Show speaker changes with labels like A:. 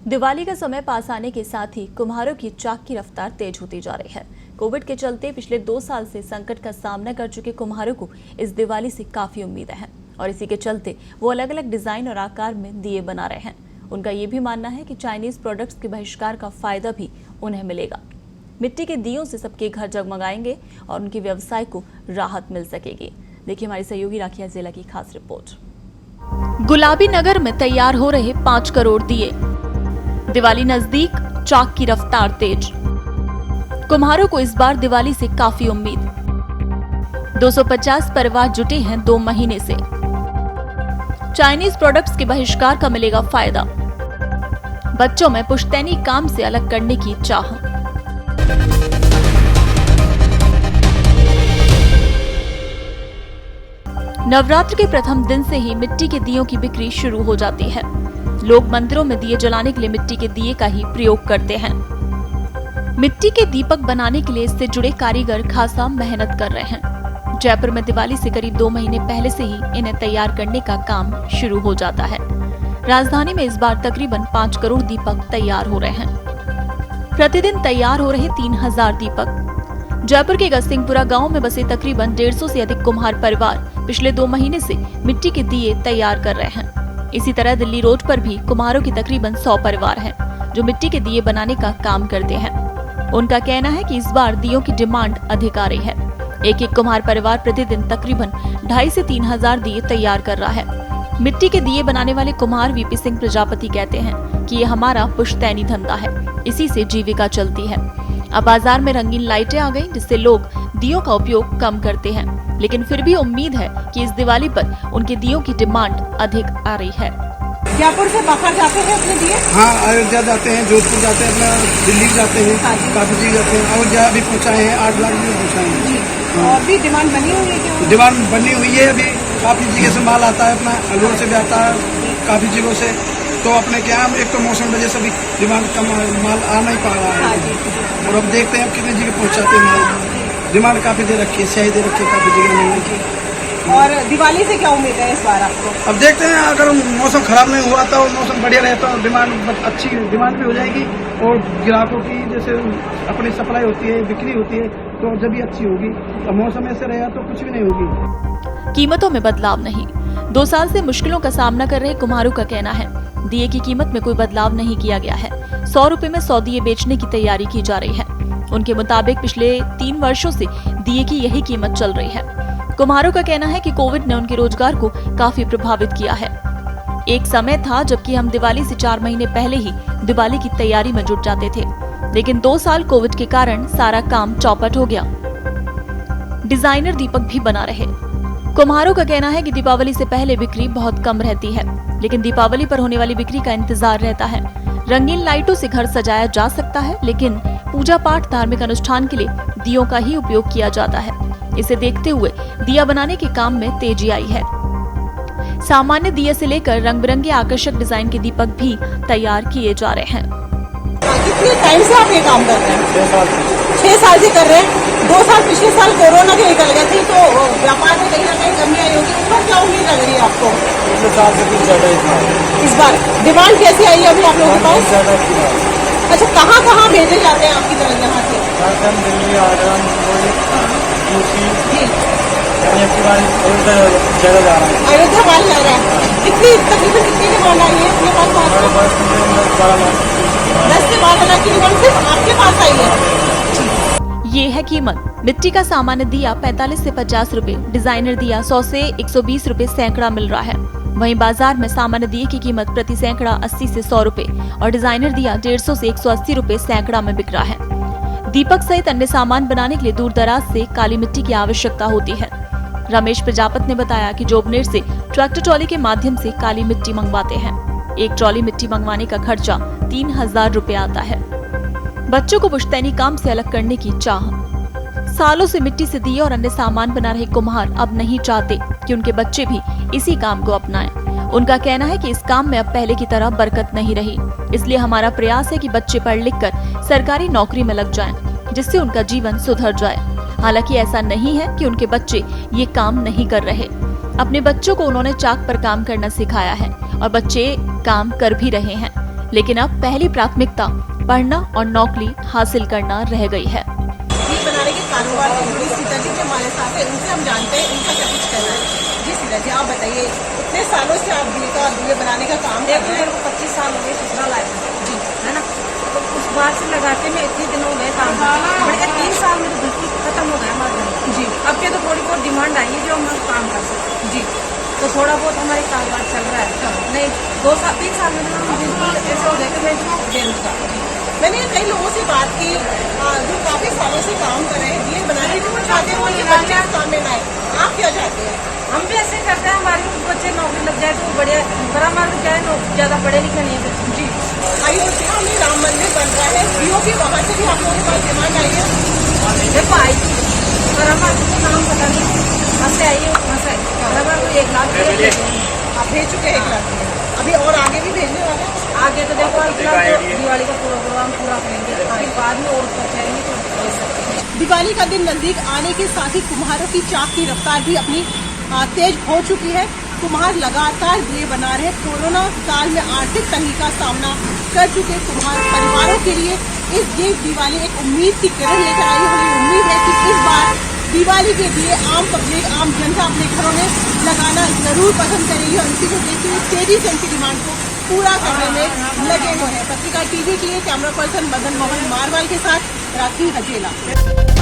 A: दिवाली का समय पास आने के साथ ही कुम्हारों की चाक की रफ्तार तेज होती जा रही है। कोविड के चलते पिछले 2 साल से संकट का सामना कर चुके कुम्हारों को इस दिवाली से काफी उम्मीदें हैं और इसी के चलते वो अलग अलग डिजाइन और आकार में दिए बना रहे हैं। उनका ये भी मानना है कि चाइनीज प्रोडक्ट्स के बहिष्कार का फायदा भी उन्हें मिलेगा। मिट्टी के दियों से सबके घर जगमगाएंगे और उनके व्यवसाय को राहत मिल सकेगी। देखिए हमारी सहयोगी राखिया जिला की खास रिपोर्ट। गुलाबी नगर में तैयार हो रहे 5 करोड़ दिए। दिवाली नजदीक, चाक की रफ्तार तेज। कुम्हारों को इस बार दिवाली से काफी उम्मीद। 250 परिवार जुटे हैं 2 महीने से। चाइनीज प्रोडक्ट्स के बहिष्कार का मिलेगा फायदा। बच्चों में पुश्तैनी काम से अलग करने की चाह। नवरात्र के प्रथम दिन से ही मिट्टी के दियों की बिक्री शुरू हो जाती है। लोग मंदिरों में दिए जलाने के लिए मिट्टी के दिए का ही प्रयोग करते हैं। मिट्टी के दीपक बनाने के लिए इससे जुड़े कारीगर खासा मेहनत कर रहे हैं। जयपुर में दिवाली से करीब 2 महीने पहले से ही इन्हें तैयार करने का काम शुरू हो जाता है। राजधानी में इस बार तकरीबन 5 करोड़ दीपक तैयार हो रहे हैं। प्रतिदिन तैयार हो रहे 3000 दीपक। जयपुर के गस्तिंगपुरा गांव में बसे तकरीबन 150 से अधिक कुम्हार परिवार पिछले 2 महीने से मिट्टी के दिए तैयार कर रहे हैं। इसी तरह दिल्ली रोड पर भी कुम्हारों के तकरीबन 100 परिवार हैं, जो मिट्टी के दिए बनाने का काम करते हैं। उनका कहना है कि इस बार दियों की डिमांड अधिक आ रही है। एक कुम्हार परिवार प्रतिदिन तकरीबन 2.5 से 3,000 दिए तैयार कर रहा है। मिट्टी के दिए बनाने वाले कुम्हार वीपी सिंह प्रजापति कहते हैं कि ये हमारा पुश्तैनी धंधा है, इसी से जीविका चलती है। अब बाजार में रंगीन लाइटें आ गई, जिससे लोग दियों का उपयोग कम करते हैं, लेकिन फिर भी उम्मीद है कि इस दिवाली पर उनके दियों की डिमांड अधिक आ रही है।
B: जयपुर से बाहर जाते हैं अपने दिए?
C: हाँ, अयोध्या जाते हैं, जोधपुर जाते हैं, अपना दिल्ली जाते हैं, काफी चीज जाते हैं। अयोध्या भी पहुँचाए हैं, 8 लाख भी पहुँचाए हैं।
B: और भी डिमांड बनी हुई है क्या?
C: डिमांड बनी हुई है, अभी काफी जगह से माल आता है, अपना अलूर से भी आता है, काफी जगहों से। तो अपने क्या एक तो मौसम वजह से भी डिमांड कम माल आ नहीं पा रहा है, और अब देखते हैं कितनी जगह पहुँचाते हैं माल। डिमांड काफी दे रखी है, सही दे रखी है, काफी जगह मिलने की।
B: और दिवाली से क्या उम्मीद है इस बार आपको?
C: अब देखते हैं, अगर मौसम खराब नहीं हुआ तो मौसम बढ़िया रहे तो डिमांड अच्छी डिमांड भी हो जाएगी, और ग्राहकों की जैसे अपनी सप्लाई होती है, बिक्री होती है, तो जब भी अच्छी होगी। अब मौसम ऐसे रहेगा तो कुछ भी नहीं होगी।
A: कीमतों में बदलाव नहीं। 2 साल से मुश्किलों का सामना कर रहे कुम्हारों का कहना है, दिए की कीमत में कोई बदलाव नहीं किया गया है। 100 रुपए में 100 दिए बेचने की तैयारी की जा रही है। उनके मुताबिक पिछले 3 वर्षों से दिए की यही कीमत चल रही है। कुम्हारों का कहना है कि कोविड ने उनके रोजगार को काफी प्रभावित किया है। एक समय था जबकि हम दिवाली से 4 महीने पहले ही दिवाली की तैयारी में जुट जाते थे, लेकिन 2 साल कोविड के कारण सारा काम चौपट हो गया। डिजाइनर दीपक भी बना रहे। कुम्हारों का कहना है कि दीपावली से पहले बिक्री बहुत कम रहती है, लेकिन दीपावली पर होने वाली बिक्री का इंतजार रहता है। रंगीन लाइटों से घर सजाया जा सकता है, लेकिन पूजा पाठ, धार्मिक अनुष्ठान के लिए दियों का ही उपयोग किया जाता है। इसे देखते हुए दिया बनाने के काम में तेजी आई है। सामान्य दिए से लेकर रंग बिरंगे आकर्षक डिजाइन के दीपक भी तैयार किए जा रहे हैं।
B: कितने टाइम से आप ये काम कर रहे हैं? 6 साल से कर रहे हैं। 2 साल पिछले साल कोरोना के निकल गए थे, तो व्यापार में कहीं ना कहीं कमी आई होगी। इस बार क्या उम्मीद लग रही है आपको?
C: पिछले साल से कुछ ज्यादा
B: इस बार डिमांड कैसी आई है अभी आप लोगों के पास? अच्छा, कहाँ कहाँ भेजे जाते हैं आपकी तरफ यहाँ से?
C: दिल्ली, आगरा,
B: अयोध्या माल जा रहा है। कितनी तकरीबन कितनी डिमांड आई है अपने पास? 10 से 12 लाख की डिमांड सिर्फ आपके पास आई है।
A: ये है कीमत। मिट्टी का सामान्य दिया 45 से 50 रुपए, डिजाइनर दिया 100 से 120 रुपए सैकड़ा मिल रहा है। वहीं बाजार में सामान्य दिए की कीमत प्रति सैकड़ा 80 से 100 रुपए और डिजाइनर दिया 150 से 180 रुपए सैकड़ा में बिक रहा है। दीपक सहित अन्य सामान बनाने के लिए दूर दराज से काली मिट्टी की आवश्यकता होती है। रमेश प्रजापत ने बताया कि जोबनेर से ट्रैक्टर ट्रॉली के माध्यम से काली मिट्टी मंगवाते हैं। एक ट्रॉली मिट्टी मंगवाने का खर्चा 3000 रुपए आता है। बच्चों को पुश्तैनी काम से अलग करने की चाह। सालों से मिट्टी से दिए और अन्य सामान बना रहे कुम्हार अब नहीं चाहते कि उनके बच्चे भी इसी काम को अपनाएं। उनका कहना है कि इस काम में अब पहले की तरह बरकत नहीं रही, इसलिए हमारा प्रयास है कि बच्चे पढ़ लिख कर सरकारी नौकरी में लग जाएं, जिससे उनका जीवन सुधर जाए। हालांकि ऐसा नहीं है कि उनके बच्चे ये काम नहीं कर रहे। अपने बच्चों को उन्होंने चाक पर काम करना सिखाया है और बच्चे काम कर भी रहे हैं। लेकिन अब पहली प्राथमिकता पढ़ना और नौकरी हासिल करना रह गई है।
B: दिए बनाने के कारोबार से जुड़ी सीता जी जो हमारे साथ है, उनसे हम जानते हैं इनका क्या कुछ कहना है। जी सीता जी, आप बताइए, इतने सालों से आप दिए बनाने का काम कर रहे हैं।
D: मेरे को 25 साल हो गए ससुराल आए जी, है ना। तो उस बार से लगाते में इतने दिन हो गए काम करते, 3 साल में तो बिल्कुल खत्म हो गया हमारा जी। अब के तो थोड़ी बहुत डिमांड आई है जो हम काम कर सकते जी, तो थोड़ा बहुत हमारे कारोबार चल रहा है। नहीं 2-3 साल में तो बिल्कुल ऐसे हो गए कि मैं बेरोजगार।
B: मैंने कई लोगों से बात की जो काफी सालों से काम कर रहे हैं, दिए बनाने के वो चाहते हैं उनके बच्चे काम में ना आए। आप क्या चाहते हैं?
D: हम भी ऐसे करते हैं, हमारे बच्चे नौकरी लग जाए तो बढ़िया, पर हमारे क्या है ज्यादा पढ़े लिखे नहीं है जी।
B: अयोध्या में राम मंदिर बन रहा है, बीओपी वहाँ से भी आप लोगों के पास डिमांड आई है?
D: देखो आई पर हमारे नाम पता नहीं वहाँ से आई है, वहाँ से हमारे 1 लाख
B: आप भेज चुके हैं 1 लाख, अभी और आगे भी भेजने वाले हैं?
D: आगे तो देखो दिवाली का प्रोग्राम पूरा करेंगे, फिर बाद में और पहुँचाएंगे तो भेज सकते हैं।
B: दिवाली का दिन नजदीक आने के साथ ही कुम्हारों की चाक की रफ्तार भी अपनी तेज हो चुकी है। कुम्हार लगातार दिए बना रहे। कोरोना काल में आर्थिक तंगी का सामना कर चुके कुम्हार परिवारों के लिए इस दिवाली एक उम्मीद की किरण लेकर आई। हमें उम्मीद है कि इस बार दिवाली के दिए आम पब्लिक, आम जनता अपने घरों में लगाना जरूर पसंद करेगी और इसी को देखते हुए तेजी से इनकी डिमांड को पूरा करने में लगे हुए हैं। पत्रिका टीवी के लिए कैमरा पर्सन मदन मोहन मारवाल के साथ राखी हजेला।